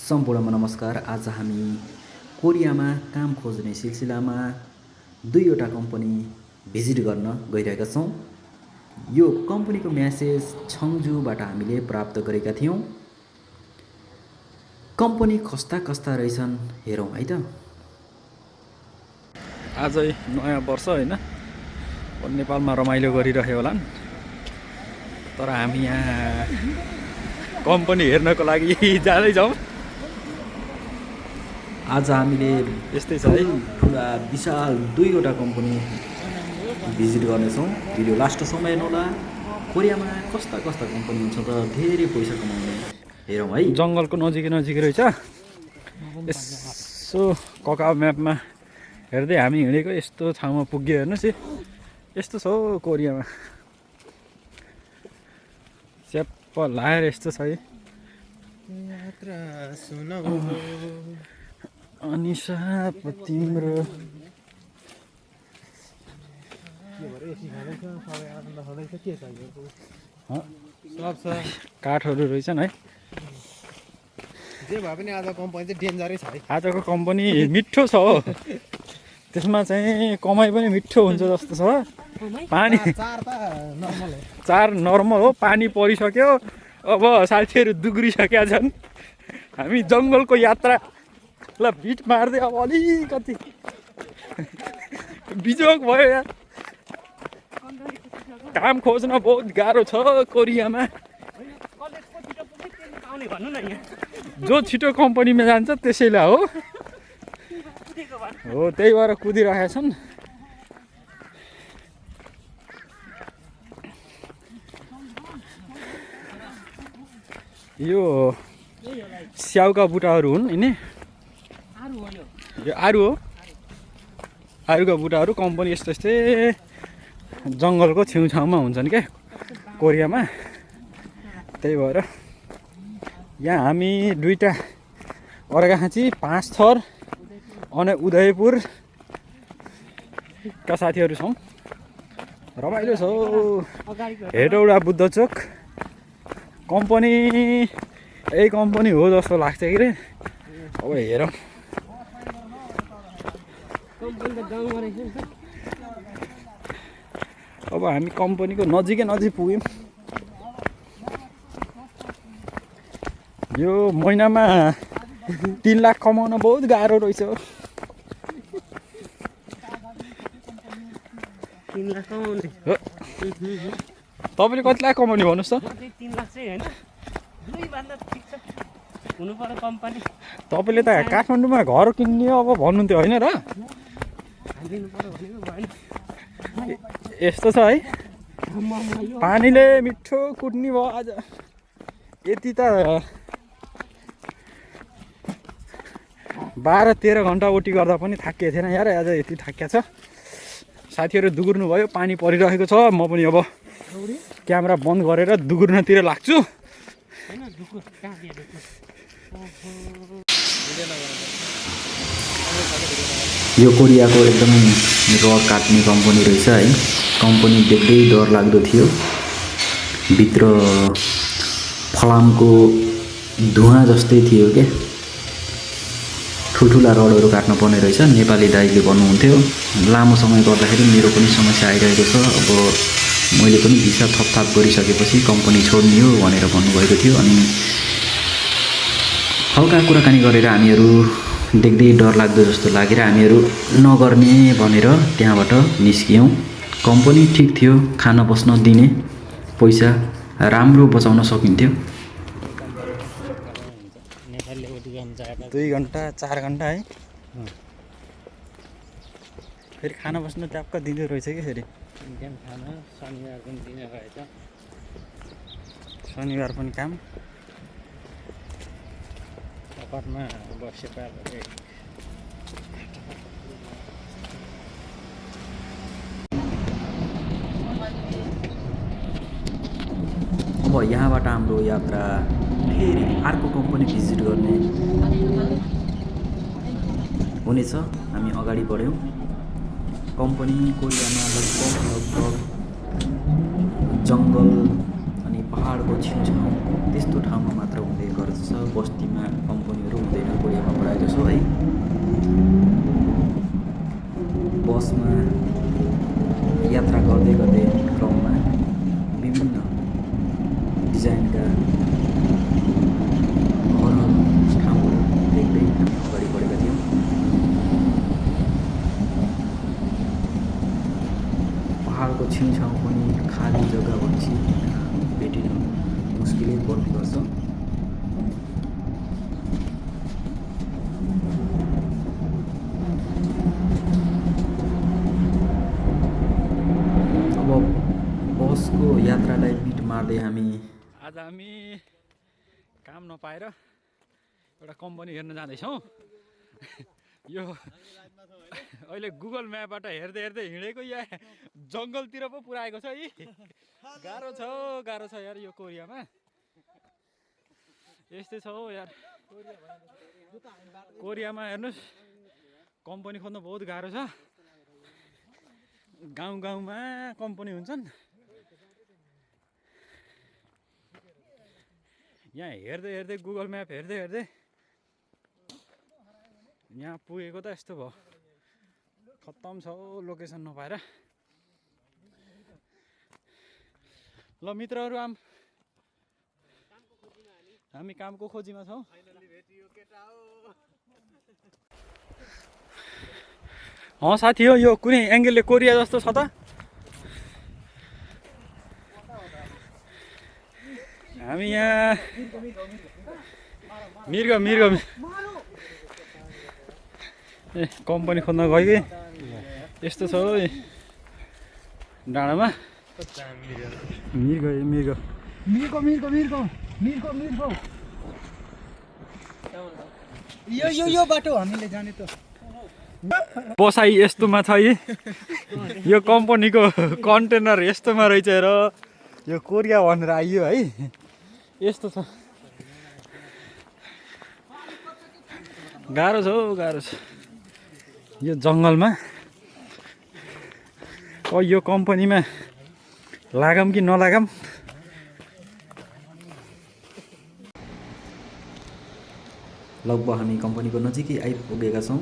सम्पूर्णमा नमस्कार। आज हामी कोरियामा काम खोज्ने सिलसिलामा दुईवटा कम्पनी भिजिट गर्न गइरहेका छौँ। यो कम्पनीको म्यासेज छङ्जुबाट हामीले प्राप्त गरेका थियौँ। कम्पनी कस्ता कस्ता रहेछन् हेरौँ है त। आजै नयाँ वर्ष होइन, नेपालमा रमाइलो गरिरह्यो होलान्, तर हामी यहाँ कम्पनी हेर्नको लागि जाँदैछौँ। आज हामीले यस्तै छ है, ठुला विशाल दुईवटा कम्पनी भिजिट गर्नेछौँ। भिडियो लास्टसम्म हेर्नुहोला। कोरियामा कस्ता कस्ता कम्पनी हुन्छ त धेरै पैसा कमाउने, हेरौँ है। जङ्गलको नजिकै रहेछ। यसो ककाओ म्यापमा हेर्दै हामी हिँडेको यस्तो ठाउँमा पुग्यो। हेर्नुहोस् यस्तो छ हौ कोरियामा, च्याप्प लाएर यस्तो छ है। अनि साप तिम्रो काठहरू रहेछन् है। जे भए पनि आज कम्पनी चाहिँ डेन्जरै छ है। आजको कम्पनी मिठो छ हो, त्यसमा चाहिँ कमाइ पनि मिठो हुन्छ जस्तो छ। पानी चार नर्मल हो, पानी परिसक्यो। अब साथीहरू दुग्रिसकेका छन्। हामी जङ्गलको यात्रालाई भिट मार्दै अब अलिकति बिजोग भयो यार। काम खोज्न बहुत गाह्रो छ कोरियामा। जो छिटो कम्पनीमा जान्छ त्यसैलाई हो, त्यही भएर कुदिरहेका छन्। यो स्याउका बुटाहरू हुन् यिनी, यो आरु हो। आरुका बुटाहरू कम्पनी यस्तै जङ्गलको छेउछाउमा हुन्छन् क्या कोरियामा। त्यही भएर यहाँ हामी दुईवटा अर्घाखाँची, पाँचथर अनि उदयपुरका साथीहरू छौँ। रमाइलो छ हेटौडा बुद्धचोक कम्पनी। यही कम्पनी हो जस्तो लाग्छ कि रे। अब हेरौँ। अब हामी कम्पनीको नजिक पुग्यौँ। यो महिनामा 3 लाख कमाउन बहुत गाह्रो रहेछ। 3 लाख कमाउने तपाईँले कति लाख कमाउने भन्नुहोस् त? 3 लाख चाहिँ होइन, 2 भन्दा ठिक छ हुनु पर्यो कम्पनी। तपाईँले त काठमाडौँमा घर किन्ने अब भन्नुहुन्थ्यो होइन र? हालिदिनु पर्यो भनेको भएन। यस्तो छ है, पानीले मिठो कुट्ने भयो आज। यति त 12-13 घन्टा ओटी गर्दा पनि थाकिएको थिएन यार। आज यति थाकिया छ। साथीहरू दुगुर्नु भयो, पानी परिरहेको छ। म पनि अब क्यामेरा बन्द गरेर दुगुर्नतिर लाग्छु। यो कोरियाको एकदमै रड काट्ने कम्पनी रहेछ है। कम्पनी देख्दै डर लाग्दो थियो। भित्र फलामको धुवा जस्तै थियो क्या। ठुल्ठुला रडहरू काट्न पर्ने रहेछ। नेपाली दाइले भन्नुहुन्थ्यो। लामो समय गर्दाखेरि मेरो पनि समस्या आइरहेको छ। अब मैले पनि भिसा थपथाप गरिसकेपछि कम्पनी छोड्ने हो भनेर भन्नुभएको थियो। अनि हल्का कुराकानी गरेर हामीहरू देख्दै डर लाग्दो जस्तो लागेर हामीहरू नगर्ने भनेर त्यहाँबाट निस्कियौँ। कम्पनी ठिक थियो, खान बस्न दिने, पैसा राम्रो बचाउन सकिन्थ्यो। 2 घन्टा 4 घन्टा है। फेरि खाना बस्न ट्याप्क दिँदो रहेछ कि फेरि। शनिबार पनि दिने रहेछ। शनिबार पनि काम। कपाटमा बस्यो पार्दै। अब यहाँबाट हाम्रो यात्रा फेरि अर्को कम्पनी भिजिट गर्ने हुनेछ। हामी अगाडि बढ्यौँ। कम्पनी कोरियामा लगभग जङ्गल अनि पहाडको छेउछाउ त्यस्तो ठाउँमा मात्र हुँदै गर्छ। बस्तीमा कम्पनीहरू हुँदैन कोरियामा प्रायः जसो है। बसमा यात्रा गर्दै गर्दै क्रममा विभिन्न डिजाइनका घरहरू ठाउँहरू देख्दै हामी अगाडि बढेका थियौँ। पहाडको छेउछाउ पनि खाली जग्गा भएपछि भेटिन मुस्किलै पर्ने गर्छ। अब बसको यात्रालाई बिट मार्दै हामी आज हामी काम नपाएर एउटा कम्पनी हेर्न जाँदैछौँ। यो अहिले गुगल म्यापबाट हेर्दै हेर्दै हिँडेको या जङ्गलतिर पो पुऱ्याएको छ यी। गाह्रो छ यार यो कोरियामा। यस्तै छ हौ यार कोरियामा। हेर्नुहोस् कम्पनी खोज्न बहुत गाह्रो छ। गाउँ गाउँमा कम्पनी हुन्छन्। यहाँ हेर्दै हेर्दै गुगल म्याप हेर्दै हेर्दै यहाँ पुगेको त यस्तो भयो। खत्तम छ हौ लोकेसन नपाएर। ल मित्रहरू हामी कामको खोजीमा छौँ। साथी हो यो कुनै एङ्गलले कोरिया जस्तो छ त। हामी यहाँ मिर्ग ए कम्पनी खोज्न गयो कि यस्तो छ हौ डाँडामा। मिर्ग यो बाटो हामीले जाने त बसाइ यस्तोमा छ है। यो कम्पनीको कन्टेनर यस्तोमा रहेछ र यो कोरिया भनेर आइयो है। यस्तो छ। गाह्रो छ यो जङ्गलमा। यो कम्पनीमा लागम कि नलागम। लगभग हामी कम्पनीको नजिकै आइपुगेका छौँ।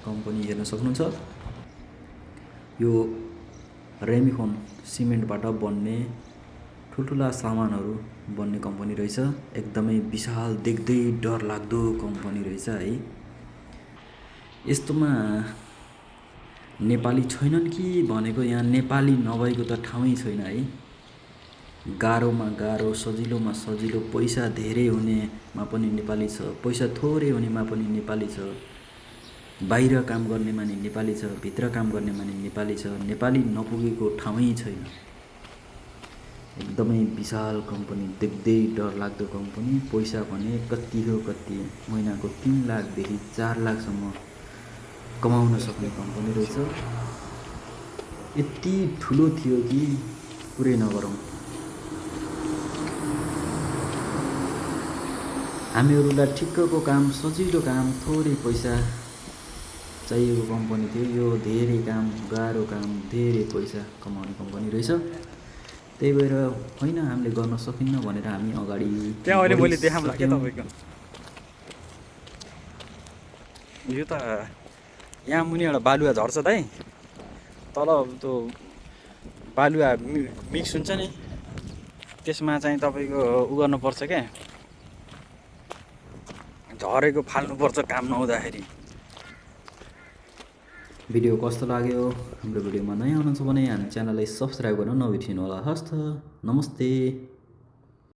कम्पनी हेर्न सक्नुहुन्छ। यो रेमिकोन सिमेन्टबाट बन्ने ठुल्ठुला सामानहरू बन्ने कम्पनी रहेछ। एकदमै विशाल देख्दै डर लाग्दो कम्पनी रहेछ है। यस्तोमा नेपाली छैनन् कि भनेको यहाँ नेपाली नभएको त ठाउँै छैन है। गाह्रोमा गाह्रो सजिलोमा सजिलो पैसा धेरै हुनेमा पनि नेपाली छ, पैसा थोरै हुनेमा पनि नेपाली छ, बाहिर काम गर्ने मानि नेपाली छ, भित्र काम गर्ने मानि नेपाली छ। नेपाली नपुगेको ठाउँै छैन। एकदमै विशाल कम्पनी देख्दै डर लाग्दो कम्पनी। पैसा भने कति हो कति महिनाको 3 लाखदेखि 4 लाखसम्म कमाउन सक्ने कम्पनी रहेछ। यति ठुलो थियो कि पुरै नगरौँ। हामीहरूलाई ठिक्कको काम सजिलो काम थोरै पैसा चाहिएको कम्पनी थियो। यो धेरै काम गाह्रो काम धेरै पैसा कमाउने कम्पनी रहेछ। त्यही भएर होइन हामीले गर्न सकिन्न भनेर हामी अगाडि त्यहाँ अहिले मैले देखाउँला के तपाईँको यो त यहाँ मुनि एउटा बालुवा झर्छ त है। तल त्यो बालुवा मिक्स हुन्छ नि त्यसमा चाहिँ तपाईँको उ गर्नुपर्छ क्या। झरेको फाल्नुपर्छ काम नहुँदाखेरि। भिडियो कस्तो लाग्यो? हाम्रो भिडियोमा नयाँ हुनुहुन्छ भने हामी च्यानललाई सब्सक्राइब गर्न नबिर्सिनु होला। हस्त नमस्ते।